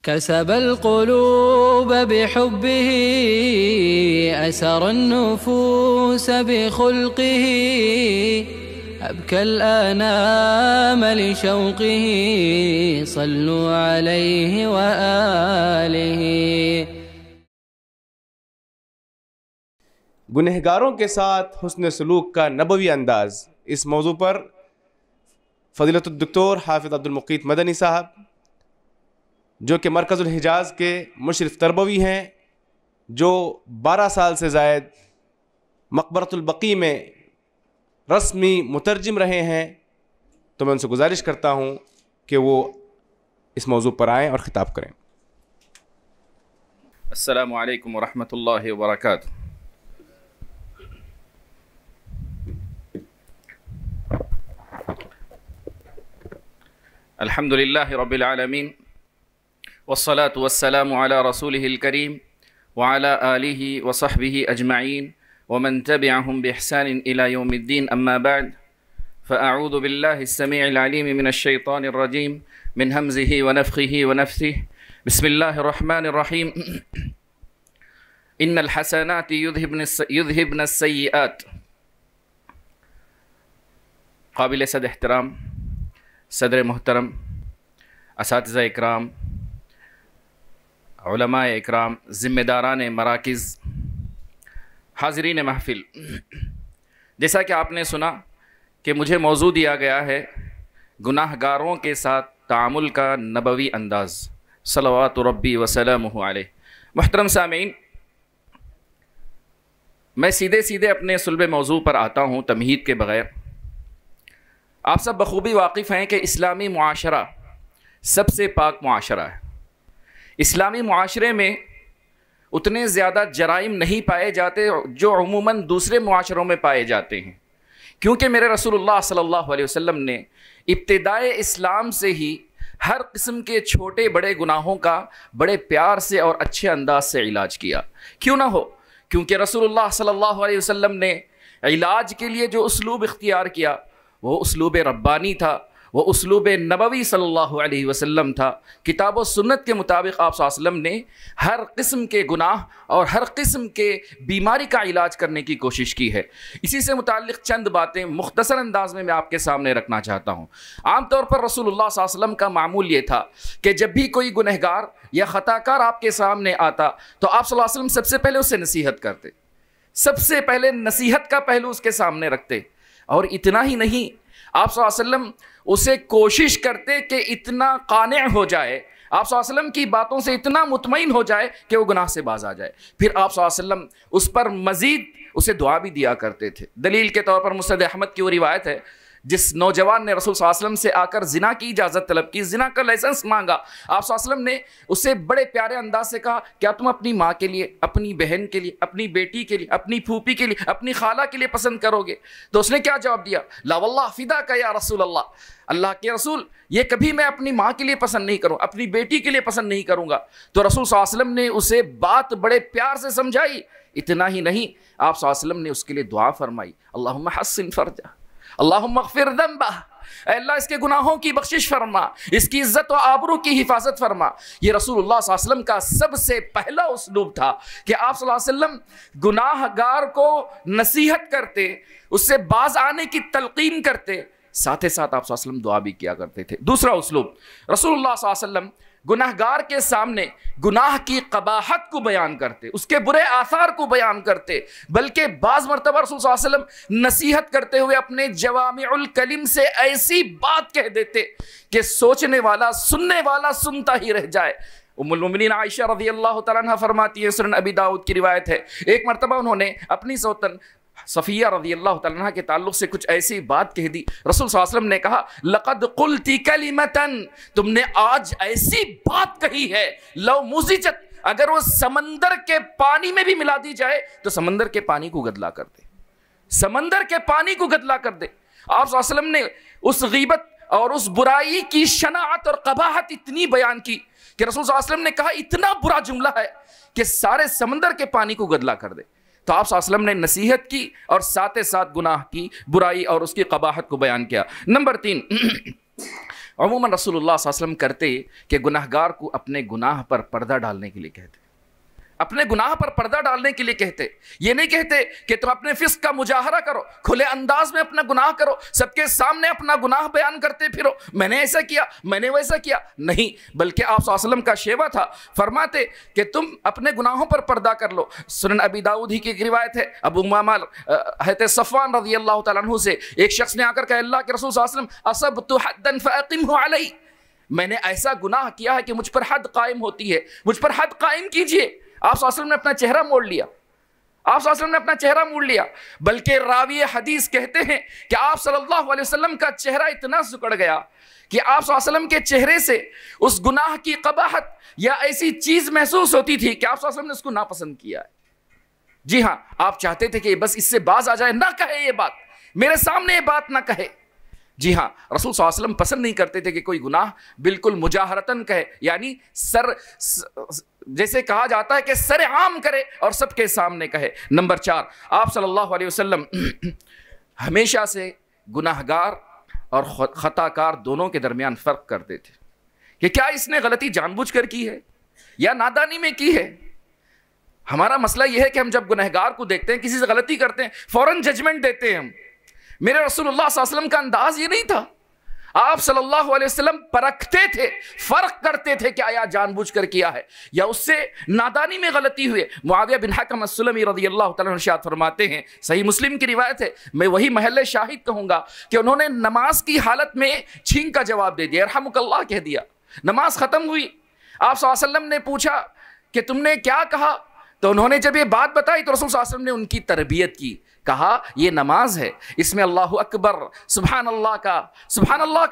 كسب القلوب بحبه أسر النفوس بخلقه أبكى الآنام لشوقه صلوا عليه وآله. گنہگاروں کے ساتھ حسن سلوک کا نبوی انداز، اس موضوع پر فضیلت الدکتور حافظ عبدالمقیت مدنی صاحب جو کہ مرکز الحجاز کے مشرف تربوی ہیں، جو 12 سال سے زائد مقبرۃ البقیع میں رسمی مترجم رہے ہیں، تو میں ان سے گزارش کرتا ہوں کہ وہ اس موضوع پر آئیں اور خطاب کریں. السلام علیکم ورحمۃ اللہ وبرکاتہ. الحمد للہ رب العالمین والصلاة والسلام على رسوله الكريم وعلى آلہ وصحبہ اجمعین ومن تبعهم بإحسان إلى يوم الدين. أما بعد فأعوذ بالله السميع العليم من الشيطان الرجيم من همزه ونفخه ونفثه. بسم الله الرحمن الرحيم. إن الحسنات يذهبن السيئات. قابل صد احترام صدر محترم، اساتذہ اکرام، علماء اکرام، ذمہ داران مراکز، حاضرین محفل، جیسا کہ آپ نے سنا کہ مجھے موضوع دیا گیا ہے گناہ گاروں کے ساتھ تعامل کا نبوی انداز، صلوات ربی وسلامہ علیہ. محترم سامعین، میں سیدھے اپنے صلب موضوع پر آتا ہوں تمہید کے بغیر. آپ سب بخوبی واقف ہیں کہ اسلامی معاشرہ سب سے پاک معاشرہ ہے. اسلامی معاشرے میں اتنے زیادہ جرائم نہیں پائے جاتے جو عموماً دوسرے معاشروں میں پائے جاتے ہیں، کیونکہ میرے رسول اللہ صلی اللہ علیہ وسلم نے ابتدائے اسلام سے ہی ہر قسم کے چھوٹے بڑے گناہوں کا بڑے پیار سے اور اچھے انداز سے علاج کیا. کیوں نہ ہو، کیونکہ رسول اللہ صلی اللہ علیہ وسلم نے علاج کے لیے جو اسلوب اختیار کیا وہ اسلوب ربانی تھا، وہ اسلوب نبوی صلی اللہ علیہ وسلم تھا. کتاب و سنت کے مطابق آپ صلی اللہ علیہ وسلم نے ہر قسم کے گناہ اور ہر قسم کے بیماری کا علاج کرنے کی کوشش کی ہے. اسی سے متعلق چند باتیں مختصر انداز میں آپ کے سامنے رکھنا چاہتا ہوں. عام طور پر رسول اللہ صلی اللہ علیہ وسلم کا معمول یہ تھا کہ جب بھی کوئی گنہگار یا خطا کار آپ کے سامنے آتا تو آپ صلی اللہ علیہ وسلم سب سے پہلے اسے نصیحت کرتے، سب سے پہلے نصیحت کا پہلو اس کے سامنے رکھتے. اور اتنا ہی نہیں، آپ صلی اللہ علیہ وسلم اسے کوشش کرتے کہ اتنا قانع ہو جائے، آپ صلی اللہ علیہ وسلم کی باتوں سے اتنا مطمئن ہو جائے کہ وہ گناہ سے باز آ جائے. پھر آپ صلی اللہ علیہ وسلم اس پر مزید اسے دعا بھی دیا کرتے تھے. دلیل کے طور پر مسند احمد کی وہ روایت ہے جس نوجوان نے رسول صلی اللہ علیہ وسلم سے آ کر زنا کی اجازت طلب کی، زنا کا لائسنس مانگا. آپ صلی اللہ علیہ وسلم نے اسے بڑے پیارے انداز سے کہا، کیا تم اپنی ماں کے لیے، اپنی بہن کے لیے، اپنی بیٹی کے لیے، اپنی پھوپھی کے لیے، اپنی خالہ کے لیے پسند کرو گے؟ تو اس نے کیا جواب دیا؟ لا واللہ فداک یا رسول اللہ، اللہ کے رسول یہ کبھی میں اپنی ماں کے لیے پسند نہیں کروں، اپنی بیٹی کے لیے پسند نہیں کروں گا. تو رسول صلی اللہ علیہ وسلم نے اسے بات بڑے پیار سے سمجھائی. اتنا ہی نہیں، آپ صلی اللہ علیہ وسلم نے اس کے لیے دعا فرمائی، اللہم حسن فرجہ، اللہم اغفر ذنبہ، اے اللہ اس کے گناہوں کی بخشش فرما، اس کی عزت و آبرو کی حفاظت فرما. یہ رسول اللہ صلی اللہ علیہ وسلم کا سب سے پہلا اسلوب تھا کہ آپ صلی اللہ علیہ وسلم گناہ گار کو نصیحت کرتے، اس سے باز آنے کی تلقین کرتے، ساتھ ہی ساتھ آپ صلی اللہ علیہ وسلم دعا بھی کیا کرتے تھے. دوسرا اسلوب، رسول اللہ صلی اللہ علیہ وسلم گناہ گار کے سامنے گناہ کی قباحت کو بیان کرتے، اس کے برے آثار کو بیان کرتے، بلکہ بعض مرتبہ رسول صلی اللہ علیہ وسلم نصیحت کرتے ہوئے اپنے جوامع الکلم سے ایسی بات کہہ دیتے کہ سوچنے والا، سننے والا سنتا ہی رہ جائے. ام المومنین عائشہ رضی اللہ تعالیٰ عنہ فرماتی ہے، سنن ابی داؤد کی روایت ہے، ایک مرتبہ انہوں نے اپنی سوتن صفیہ رضی اللہ تعالیٰ عنہ کے تعلق سے کچھ ایسی بات کہہ دی. رسول صلی اللہ علیہ وسلم نے کہا، لقد قلتی کلمتاً، تم نے آج ایسی بات کہی ہے، لو مزجت، اگر وہ سمندر کے پانی میں بھی ملا دی جائے تو سمندر کے پانی کو گدلا کر دے، سمندر کے پانی کو گدلا کر دے. آپ صلی اللہ علیہ وسلم نے اس غیبت اور اس برائی کی شناعت اور قباحت اتنی بیان کی کہ رسول صلی اللہ علیہ وسلم نے کہا اتنا برا جملہ ہے کہ سارے سمندر کے پانی کو گدلا کر دے. تو آپ صلی اللہ علیہ وسلم نے نصیحت کی اور ساتھ گناہ کی برائی اور اس کی قباحت کو بیان کیا. نمبر 3، عموماً رسول اللہ صلی اللہ علیہ وسلم کرتے کہ گناہگار کو اپنے گناہ پر پردہ ڈالنے کے لیے کہتے، اپنے گناہ پر پردہ ڈالنے کے لیے کہتے. یہ نہیں کہتے کہ تم اپنے فسق کا مجاہرہ کرو، کھلے انداز میں اپنا گناہ کرو، سب کے سامنے اپنا گناہ بیان کرتے پھرو، میں نے ایسا کیا، میں نے ویسا کیا. نہیں، بلکہ آپ صلی اللہ علیہ وسلم کا شیوہ تھا، فرماتے کہ تم اپنے گناہوں پر پردہ کر لو. سنن ابی داؤد ہی کی ایک روایت ہے، ابو امامہ حضرت صفوان رضی اللہ تعالیٰ عنہ سے ایک شخص نے آ کر کہا اللہ کے رسول صلی اللہ علیہ وسلم اصبت حدا فاقمہ علی، میں نے ایسا گناہ کیا ہے کہ مجھ پر حد قائم ہوتی ہے، مجھ پر حد قائم کیجئے. آپ صلی اللہ علیہ وسلم نے اپنا چہرہ موڑ لیا، آپ صلی اللہ علیہ وسلم نے اپنا چہرہ موڑ لیا. بلکہ راوی حدیث کہتے ہیں کہ آپ صلی اللہ علیہ وسلم کا چہرہ اتنا سکڑ گیا کہ آپ صلی اللہ علیہ وسلم کے چہرے سے اس گناہ کی قباحت یا ایسی چیز محسوس ہوتی تھی کہ آپ صلی اللہ علیہ وسلم نے اس کو ناپسند کیا ہے. جی ہاں، آپ چاہتے تھے کہ بس اس سے باز آ جائے، نہ کہے یہ بات، میرے سامنے یہ بات نہ کہے. جی ہاں، رسول صلی اللہ علیہ وسلم پسند نہیں کرتے تھے کہ کوئی گناہ بالکل مجاہرتاً کہے، یعنی جیسے کہا جاتا ہے کہ سر عام کرے اور سب کے سامنے کہے. نمبر 4، آپ صلی اللہ علیہ وسلم ہمیشہ سے گناہگار اور خطا کار دونوں کے درمیان فرق کرتے تھے کہ کیا اس نے غلطی جان بوجھ کر کی ہے یا نادانی میں کی ہے. ہمارا مسئلہ یہ ہے کہ ہم جب گنہگار کو دیکھتے ہیں، کسی سے غلطی کرتے ہیں، فوراً ججمنٹ دیتے ہیں ہم. میرے رسول اللہ صلی اللہ علیہ وسلم کا انداز یہ نہیں تھا. آپ صلی اللہ علیہ وسلم پرکھتے تھے، فرق کرتے تھے کہ آیا جان بوجھ کر کیا ہے یا اس سے نادانی میں غلطی ہوئے. معاویہ بن حکم السلمی رضی اللہ تعالیٰ عنہ ارشاد فرماتے ہیں، صحیح مسلم کی روایت ہے، میں وہی محل شاہد کہوں گا کہ انہوں نے نماز کی حالت میں چھینک کا جواب دے دیا، ارحمک اللہ کہہ دیا. نماز ختم ہوئی، آپ صلی اللہ علیہ وسلم نے پوچھا کہ تم نے کیا کہا؟ تو انہوں نے جب یہ بات بتائی تو رسول صلی اللہ علیہ وسلم نے ان کی تربیت کی، کہا یہ نماز ہے، اس میں اللہ اکبر سبحان اللہ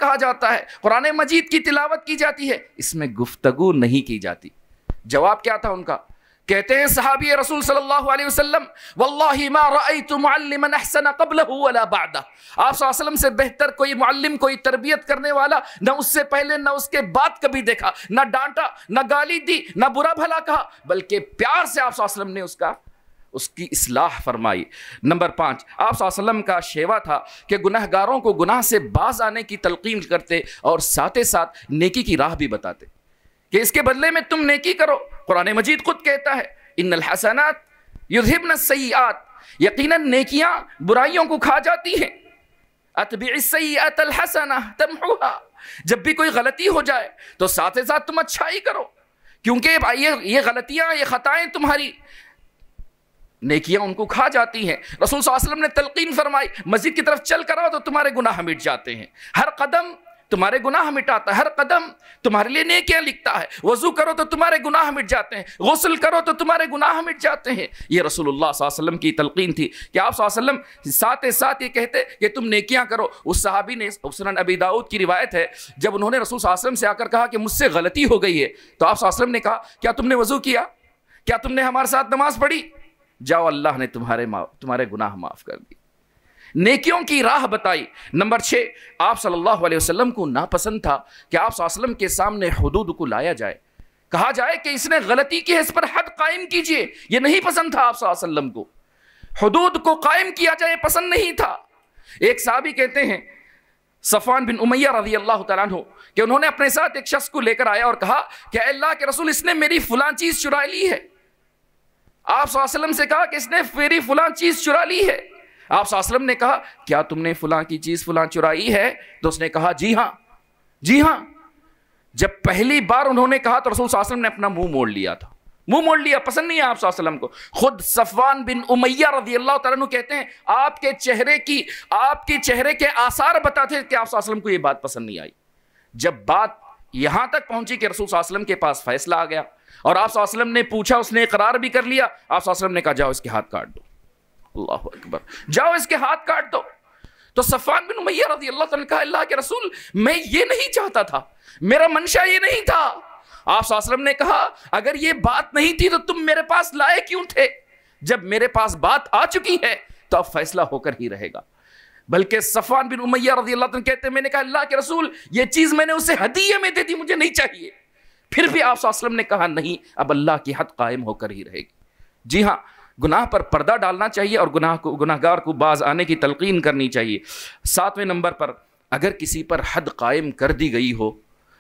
کہا جاتا ہے، قرآن مجید کی تلاوت کی جاتی ہے، اس میں گفتگو نہیں کی جاتی. جواب کیا تھا ان کا؟ کہتے ہیں صحابی رسول صلی اللہ علیہ وسلم واللہ ما رأیت معلما احسن قبلہ ولا بعدہ، آپ صلی اللہ علیہ وسلم سے بہتر کوئی معلم، کوئی تربیت کرنے والا نہ اس سے پہلے نہ اس کے بعد کبھی دیکھا. نہ ڈانٹا، نہ گالی دی، نہ برا بھلا کہا، بلکہ پیار سے آپ صلی اللہ علیہ وسلم نے اس کی اصلاح فرمائی. نمبر 5، آپ صلی اللہ علیہ وسلم کا شیوہ تھا کہ گناہگاروں کو گناہ سے باز آنے کی تلقین کرتے اور ساتھ ساتھ نیکی کی راہ بھی بتاتے کہ اس کے بدلے میں تم نیکی کرو. قرآن مجید خود کہتا ہے ان الحسنات یذہبن السیئات، یقیناً نیکیاں برائیوں کو کھا جاتی ہیں. اتبع السیئات الحسنہ تمحوہا، جب بھی کوئی غلطی ہو جائے تو ساتھ ساتھ تم اچھائی کرو، کیونکہ یہ غلطیاں، یہ خطائیں تمہاری نیکیاں ان کو کھا جاتی ہیں. رسول صلی اللہ علیہ وسلم نے تلقین فرمائی مسجد کی طرف چل کر آؤ تو تمہارے گناہ مٹ جاتے ہیں، ہر قدم تمہارے گناہ مٹاتا ہے، ہر قدم تمہارے لیے نیکیاں لکھتا ہے. وضو کرو تو تمہارے گناہ مٹ جاتے ہیں، غسل کرو تو تمہارے گناہ مٹ جاتے ہیں. یہ رسول اللہ صلی اللہ علیہ وسلم کی تلقین تھی کہ آپ صلی اللہ علیہ وسلم ساتھ یہ کہتے کہ تم نیکیاں کرو. اس صحابی نے، سنن ابی داؤد کی روایت ہے، جب انہوں نے رسول صلی اللہ علیہ وسلم سے آ کر کہا کہ مجھ سے غلطی ہو گئی ہے تو آپ صلی اللہ علیہ وسلم نے کہا کیا تم نے وضو کیا؟ کیا تم نے ہمارے ساتھ نماز پڑھی؟ جاؤ اللہ نے تمہارے گناہ معاف کر دی. نیکیوں کی راہ بتائی. نمبر 6، آپ صلی اللہ علیہ وسلم کو ناپسند تھا کہ آپ صلی اللہ علیہ وسلم کے سامنے حدود کو لایا جائے، کہا جائے کہ اس نے غلطی کی ہے، اس پر حد قائم کیجئے. یہ نہیں پسند تھا آپ صلی اللہ علیہ وسلم کو، حدود کو قائم کیا جائے پسند نہیں تھا. ایک صحابی کہتے ہیں صفوان بن امیہ رضی اللہ تعالیٰ عنہ کہ انہوں نے اپنے ساتھ ایک شخص کو لے کر آیا اور کہا کہ اے اللہ کے رسول اس نے میری فلاں چیز چرا لی ہے. آپ صلی اللہ علیہ وسلم سے کہا کہ اس نے میری فلاں چیز چرا لی ہے. آپ صلی اللہ علیہ وسلم نے کہا کیا تم نے فلاں کی چیز فلاں چرائی ہے؟ تو اس نے کہا جی ہاں جی ہاں. جب پہلی بار انہوں نے کہا تو رسول صلی اللہ علیہ وسلم نے اپنا منہ موڑ لیا تھا، منہ موڑ لیا، پسند نہیں ہے آپ صلی اللہ علیہ وسلم کو. خود صفوان بن امیہ رضی اللہ تعالیٰ عنہ کہتے ہیں آپ کے چہرے کے آثار بتاتے ہیں کہ آپ صلی اللہ علیہ وسلم کو یہ بات پسند نہیں آئی. جب بات یہاں تک پہنچی کہ رسول صلی اللہ علیہ وسلم کے پاس فیصلہ آ گیا اور آپ صلی اللہ علیہ وسلم نے پوچھا، اس نے اقرار بھی کر لیا، آپ صلی اللہ علیہ وسلم نے کہا جاؤ اس کے ہاتھ کاٹ دو. اللہ اکبر، جاؤ اس کے ہاتھ کاٹ دو. تو صفوان بن امیہ رضی اللہ تعالیٰ نے کہا اللہ کے رسول میں یہ نہیں چاہتا تھا، میرا منشا یہ نہیں تھا. آپ صلی اللہ علیہ وسلم نے کہا اگر یہ بات نہیں تھی تو تم میرے پاس لائے کیوں تھے؟ جب میرے پاس بات آ چکی ہے تو اب فیصلہ ہو کر ہی رہے گا. بلکہ صفوان بن امیہ رضی اللہ عنہ کہتے ہیں میں نے کہا اللہ کے رسول یہ چیز میں نے اسے ہدیے میں دے دی، مجھے نہیں چاہیے. پھر بھی آپ صلی اللہ علیہ وسلم نے کہا نہیں، اب اللہ کی حد قائم ہو کر ہی رہے گی. جی ہاں، گناہ پر پردہ ڈالنا چاہیے اور گناہگار کو باز آنے کی تلقین کرنی چاہیے. 7ویں نمبر پر اگر کسی پر حد قائم کر دی گئی ہو،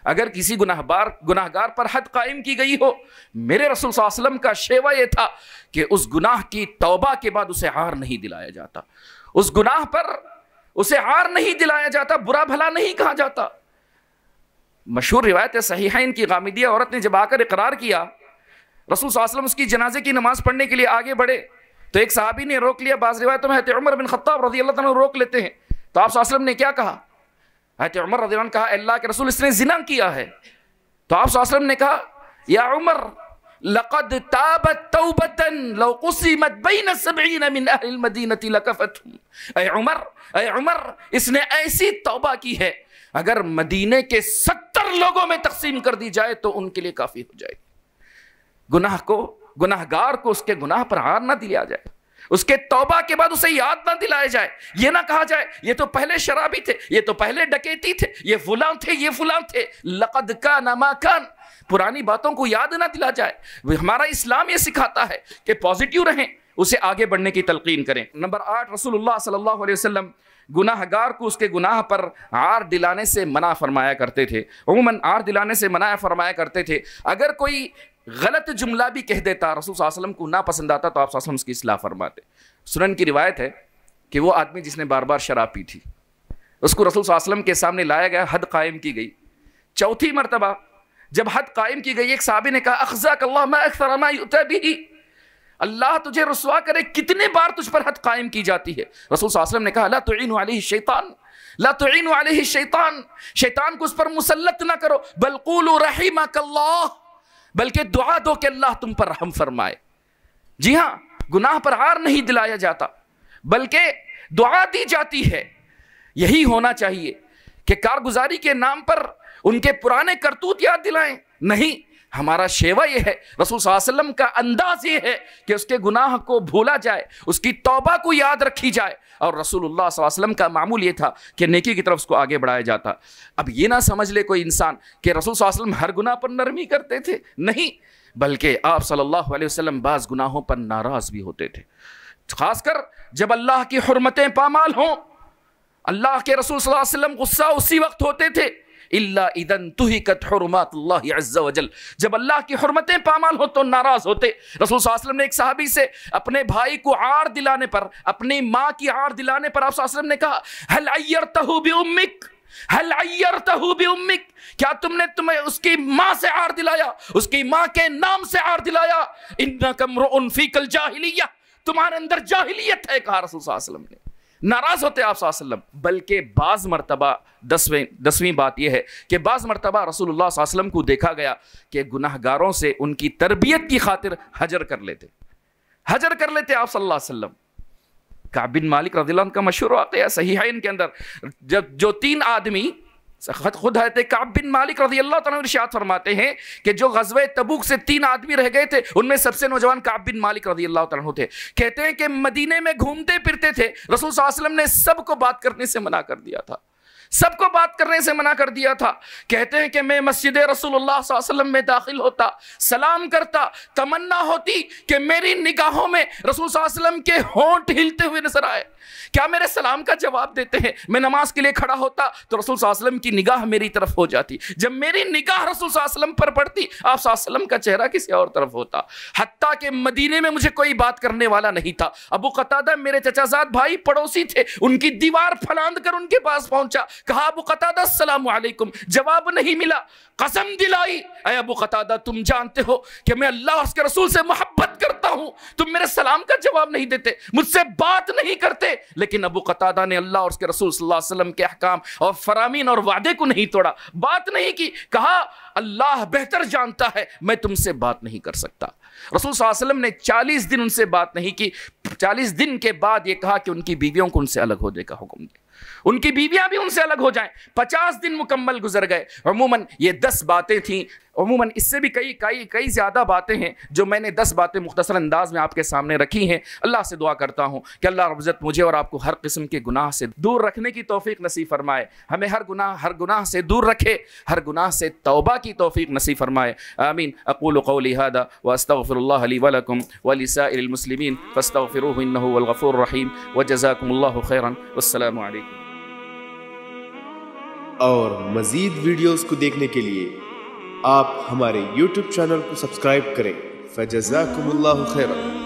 اگر کسی گناہگار پر حد قائم کی گئی ہو، میرے رسول صلی اللہ علیہ وسلم کا شیوہ یہ تھا کہ اس گناہ کی توبہ کے بعد اسے عار نہیں دلایا جاتا، اس گناہ پر اسے عار نہیں دلایا جاتا، برا بھلا نہیں کہا جاتا۔ مشہور روایت ہے صحیحین کی، غامدیہ عورت نے جب آ کر اقرار کیا، رسول صلی اللہ علیہ وسلم اس کی جنازے کی نماز پڑھنے کے لیے آگے بڑھے تو ایک صحابی نے روک لیا، بعض روایتوں میں حضرت عمر بن خطاب رضی اللہ عنہ روک لیتے ہیں، تو آپ صلی اللہ علیہ وسلم نے کیا کہا؟ حضرت عمر رضی اللہ عنہ کہا اللہ کے رسول اس نے زنا کیا ہے، تو آپ صلی اللہ علیہ وسلم نے کہا یا عمر لقد تابت توبة لو قسمت بین 70 من اہل المدینہ لکفتهم، اے عمر اس نے ایسی توبہ کی ہے اگر مدینے کے 70 لوگوں میں تقسیم کر دی جائے تو ان کے لیے کافی ہو جائے گی۔ گناہگار کو اس کے گناہ پر عار نہ دیا جائے، اس کے توبہ کے بعد اسے یاد نہ دلایا جائے، یہ نہ کہا جائے یہ تو پہلے شرابی تھے، یہ تو پہلے ڈکیتی تھے، یہ فلاں تھے، یہ فلاں تھے، لقد کان ما کان، پرانی باتوں کو یاد نہ دلا جائے۔ ہمارا اسلام یہ سکھاتا ہے کہ پازیٹیو رہیں، اسے آگے بڑھنے کی تلقین کریں۔ نمبر 8، رسول اللہ صلی اللہ علیہ وسلم گناہگار کو اس کے گناہ پر عار دلانے سے منع فرمایا کرتے تھے، عموماً عار دلانے سے منع فرمایا کرتے تھے۔ اگر کوئی غلط جملہ بھی کہہ دیتا، رسول صلی اللہ علیہ وسلم کو ناپسند آتا تو آپ صلی اللہ علیہ وسلم اس کی اصلاح فرماتے۔ سنن کی روایت ہے کہ وہ آدمی جس نے بار بار شراب پی تھی، اس کو رسول صلی اللہ علیہ وسلم کے سامنے لایا گیا، حد قائم کی گئی۔ چوتھی مرتبہ جب حد قائم کی گئی، ایک صحابی نے کہا اخزاک اللہ ما اکثر ما یؤتی بہ، اللہ تجھے رسوا کرے کتنے بار تجھ پر حد قائم کی جاتی ہے۔ رسول صلی اللہ علیہ وسلم نے کہا لا تعینوا علیہ الشیطان، لا تعینوا علیہ الشیطان، شیطان کو اس پر مسلط نہ کرو، بل قولوا رحمک اللہ، بلکہ دعا دو کہ اللہ تم پر رحم فرمائے۔ جی ہاں، گناہ پر عار نہیں دلایا جاتا بلکہ دعا دی جاتی ہے۔ یہی ہونا چاہیے کہ کارگزاری کے نام پر ان کے پرانے کرتوت یاد دلائیں، نہیں، ہمارا شیوہ یہ ہے، رسول صلی اللہ علیہ وسلم کا انداز یہ ہے کہ اس کے گناہ کو بھولا جائے، اس کی توبہ کو یاد رکھی جائے، اور رسول اللہ صلی اللہ علیہ وسلم کا معمول یہ تھا کہ نیکی کی طرف اس کو آگے بڑھایا جاتا۔ اب یہ نہ سمجھ لے کوئی انسان کہ رسول صلی اللہ علیہ وسلم ہر گناہ پر نرمی کرتے تھے، نہیں، بلکہ آپ صلی اللہ علیہ وسلم بعض گناہوں پر ناراض بھی ہوتے تھے، خاص کر جب اللہ کی حرمتیں پامال ہوں۔ اللہ کے رسول صلی اللہ علیہ وسلم غصہ اسی وقت ہوتے تھے الا اذا انتهكت حرمات اللہ عز وجل، جب اللہ کی حرمتیں پامال ہو تو ناراض ہوتے۔ رسول صلی اللہ علیہ وسلم نے ایک صحابی سے اپنے بھائی کو عار دلانے پر، اپنی ماں کی عار دلانے پر آپ صلی اللہ علیہ وسلم نے کہا هل عیرته بامک، هل عیرته بامک، کیا تم نے تمہیں اس کی ماں سے عار دلایا، اس کی ماں کے نام سے عار دلایا؟ انک امرؤ فیک الجاہلیہ، تمہارے اندر جاہلیت ہے، کہا رسول صلی اللہ علیہ وسلم نے۔ ناراض ہوتے آپ صلی اللہ علیہ وسلم، بلکہ بعض مرتبہ دسویں بات یہ ہے کہ بعض مرتبہ رسول اللہ صلی اللہ علیہ وسلم کو دیکھا گیا کہ گناہگاروں سے ان کی تربیت کی خاطر حجر کر لیتے آپ صلی اللہ علیہ وسلم۔ کعب بن مالک رضی اللہ عنہ کا مشہور واقعہ صحیحین کے اندر، جو 3 آدمی، خود حضرت کعب بن مالک رضی اللہ عنہ ارشاد فرماتے ہیں کہ جو غزوہ تبوک سے 3 آدمی رہ گئے تھے، ان میں سب سے نوجوان کعب بن مالک رضی اللہ عنہ تھے۔ کہتے ہیں کہ مدینے میں گھومتے پھرتے تھے، رسول صلی اللہ علیہ وسلم نے سب کو بات کرنے سے منع کر دیا تھا، سب کو بات کرنے سے منع کر دیا تھا۔ کہتے ہیں کہ میں مسجد رسول اللہ صلی اللہ علیہ وسلم میں داخل ہوتا، سلام کرتا، تمنا ہوتی کہ میری نگاہوں میں رسول صلی اللہ علیہ وسلم کے ہونٹ ہلتے ہوئے نظر آئے، کیا میرے سلام کا جواب دیتے ہیں؟ میں نماز کے لیے کھڑا ہوتا تو رسول صلی اللہ علیہ وسلم کی نگاہ میری طرف ہو جاتی، جب میری نگاہ رسول صلی اللہ علیہ وسلم پر پڑتی، آپ صلی اللہ علیہ وسلم کا چہرہ کسی اور طرف ہوتا۔ حتیٰ کہ مدینے میں مجھے کوئی بات کرنے والا نہیں تھا۔ ابو قتادہ میرے چچا زاد بھائی پڑوسی تھے، ان کی دیوار پھلاند کر ان کے پاس پہنچا، کہا ابو قتادہ السلام علیکم، جواب نہیں ملا۔ قسم دلائی اے ابو قتادہ تم جانتے ہو کہ میں اللہ اور اس کے رسول سے محبت کرتا ہوں، تم میرے سلام کا جواب نہیں دیتے، مجھ سے بات نہیں کرتے۔ لیکن ابو قتادہ نے اللہ اور اس کے رسول صلی اللہ علیہ وسلم کے احکام اور فرامین اور وعدے کو نہیں توڑا، بات نہیں کی، کہا اللہ بہتر جانتا ہے میں تم سے بات نہیں کر سکتا۔ رسول صلی اللہ علیہ وسلم نے 40 دن ان سے بات نہیں کی۔ 40 دن کے بعد یہ کہا کہ ان کی بیویوں کو ان سے الگ ہونے کا حکم دے، ان کی بیویاں بھی ان سے الگ ہو جائیں۔ 50 دن مکمل گزر گئے۔ عموماً یہ 10 باتیں تھیں، عموماً اس سے بھی کئی زیادہ باتیں ہیں جو میں نے 10 باتیں مختصر انداز میں آپ کے سامنے رکھی ہیں۔ اللہ سے دعا کرتا ہوں کہ اللہ رب العزت مجھے اور آپ کو ہر قسم کے گناہ سے دور رکھنے کی توفیق نصیب فرمائے، ہمیں ہر گناہ سے دور رکھے، ہر گناہ سے توبہ کی توفیق نصیب فرمائے، آمین۔ اقول قولی هذا واستغفر الله لي ولكم ولسائر المسلمين فاستغفروه انه هو الغفور الرحيم وجزاكم الله خيرا والسلام عليكم۔ اور مزید ویڈیوز کو دیکھنے کے لیے آپ ہمارے YouTube چینل کو سبسکرائب کریں۔ فجزاکم اللہ خیرا۔